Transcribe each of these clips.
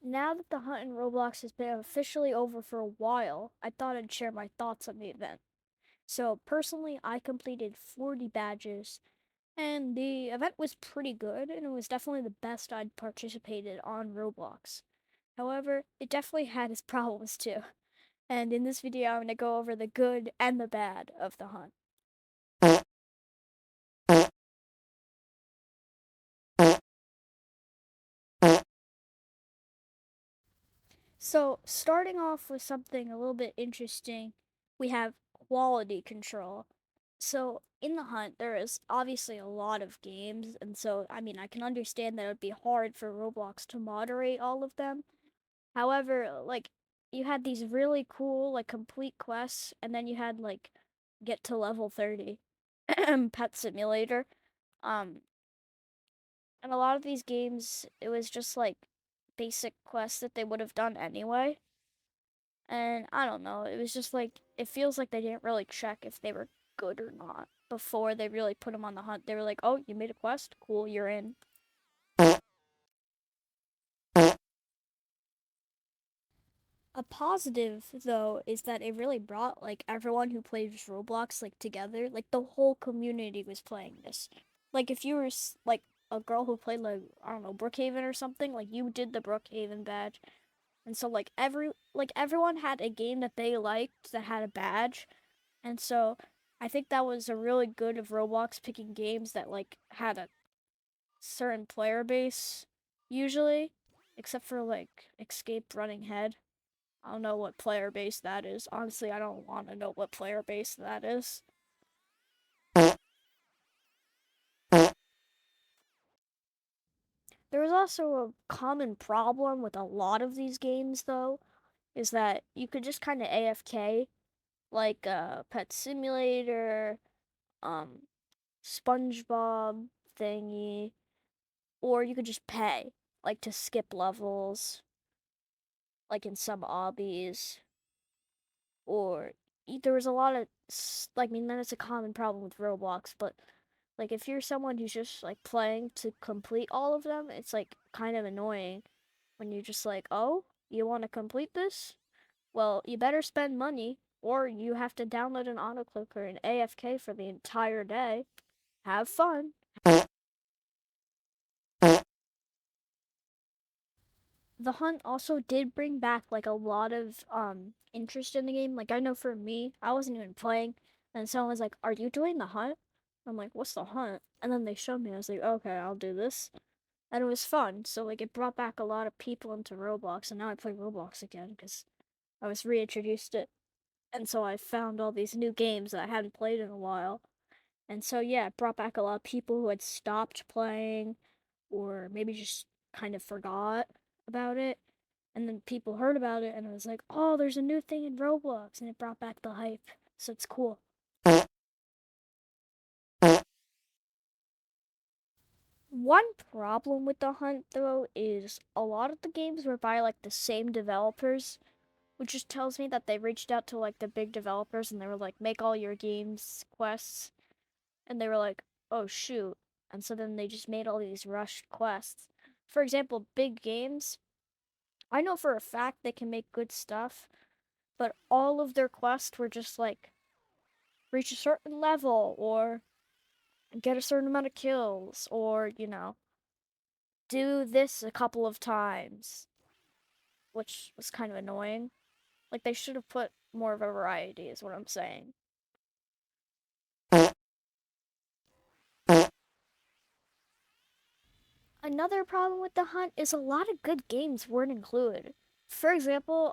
Now that the hunt in Roblox has been officially over for a while, I thought I'd share my thoughts on the event. So, personally, I completed 40 badges, and the event was pretty good, and it was definitely the best I'd participated on Roblox. However, it definitely had its problems too. And in this video, I'm going to go over the good and the bad of the hunt. So, starting off with something a little bit interesting, we have quality control. So, in the hunt, there is obviously a lot of games, and so, I can understand that it would be hard for Roblox to moderate all of them. However, like, you had these really cool, like, complete quests, and then you had, like, get to level 30, Pet Simulator. Um, and a lot of these games, it was just, like, basic quests that they would have done anyway. And I don't know, it was just like, it feels like they didn't really check if they were good or not before they really put them on the hunt. They were like, oh, you made a quest? Cool, you're in. A positive, though, is that it really brought, like, everyone who plays Roblox, like, together. Like, the whole community was playing this. Like, if you were, like, a girl who played, like, I don't know, Brookhaven or something, like, you did the Brookhaven badge. And so, like, everyone had a game that they liked that had a badge. And so I think that was a really good of Roblox picking games that like had a certain player base usually, except for like Escape Running Head. I don't know what player base that is. Honestly, I don't want to know what player base that is. There was also a common problem with a lot of these games though, is that you could just kind of AFK, like Pet Simulator, um SpongeBob thingy, or you could just pay, like to skip levels, like in some obbies, or there was a lot of, then it's a common problem with Roblox, but like if you're someone who's just like playing to complete all of them, it's like kind of annoying when you're just like, oh, you want to complete this? Well, you better spend money, or you have to download an autoclicker and AFK for the entire day. Have fun. The hunt also did bring back like a lot of interest in the game. Like I know for me, I wasn't even playing, and someone was like, "Are you doing the hunt?" I'm like, "What's the hunt?" And then they showed me. I was like, "Okay, I'll do this," and it was fun. So like it brought back a lot of people into Roblox, and now I play Roblox again because I was reintroduced it, and so I found all these new games that I hadn't played in a while. And so yeah, it brought back a lot of people who had stopped playing or maybe just kind of forgot about it. And then people heard about it and it was like, oh, there's a new thing in Roblox. And it brought back the hype. So it's cool. One problem with the hunt, though, is a lot of the games were by like the same developers, which just tells me that they reached out to like the big developers and they were like, make all your games quests. And they were like, oh, shoot. And so then they just made all these rushed quests. For example, big games, I know for a fact they can make good stuff, but all of their quests were just like reach a certain level or get a certain amount of kills or, do this a couple of times, which was kind of annoying. Like they should have put more of a variety, is what I'm saying. Another problem with the hunt is a lot of good games weren't included. For example,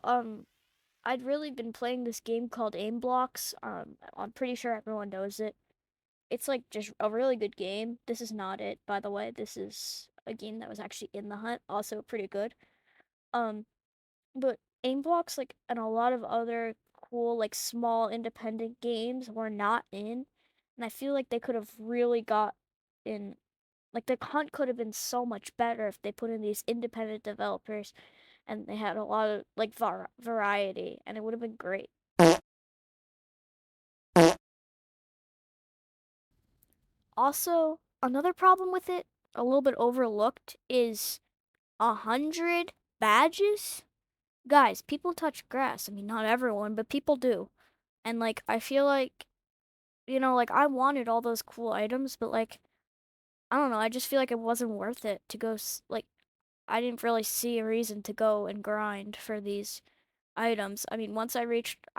I'd really been playing this game called Aim Blocks. I'm pretty sure everyone knows it. It's like just a really good game. This is not it, by the way. This is a game that was actually in the hunt, also pretty good. Um, but Aim Blocks, like, and a lot of other cool, like, small independent games were not in, and I feel like they could have really got in. Like, the hunt could have been so much better if they put in these independent developers and they had a lot of, like, variety, and it would have been great. Also, another problem with it, a little bit overlooked, is 100 badges? Guys, people touch grass. I mean, not everyone, but people do. And like, I feel like, like I wanted all those cool items, but like, I don't know. I just feel like it wasn't worth it to go, like, I didn't really see a reason to go and grind for these items. I mean, once I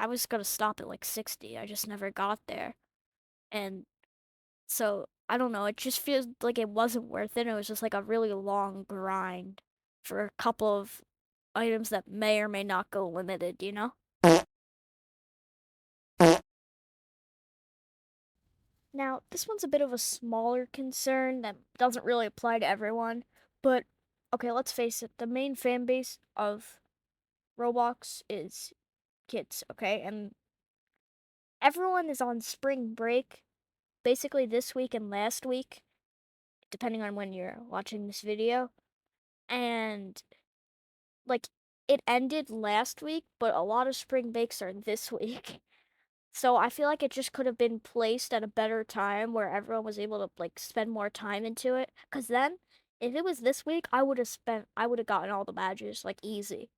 was gonna stop at like 60. I just never got there. And so, I don't know. It just feels like it wasn't worth it. It was just like a really long grind for a couple of items that may or may not go limited, you know? Now, this one's a bit of a smaller concern that doesn't really apply to everyone, but okay, let's face it, the main fan base of Roblox is kids, okay? And everyone is on spring break basically this week and last week, depending on when you're watching this video. And like it ended last week, but a lot of spring breaks are this week. So I feel like it just could have been placed at a better time where everyone was able to like spend more time into it. Cause then if it was this week, I would have gotten all the badges like easy.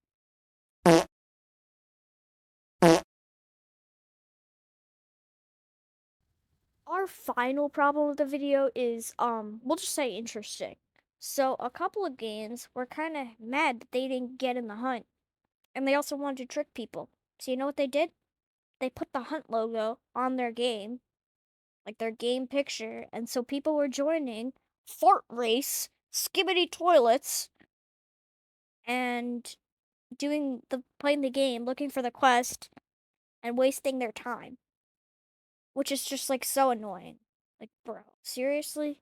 Our final problem with the video is we'll just say interesting. So a couple of games were kind of mad that they didn't get in the hunt, and they also wanted to trick people. So you know what they did? They put the hunt logo on their game, like their game picture, and so people were joining Fart Race, Skibbity Toilets, and doing the playing the game, looking for the quest, and wasting their time, which is just like so annoying. Like, bro, seriously?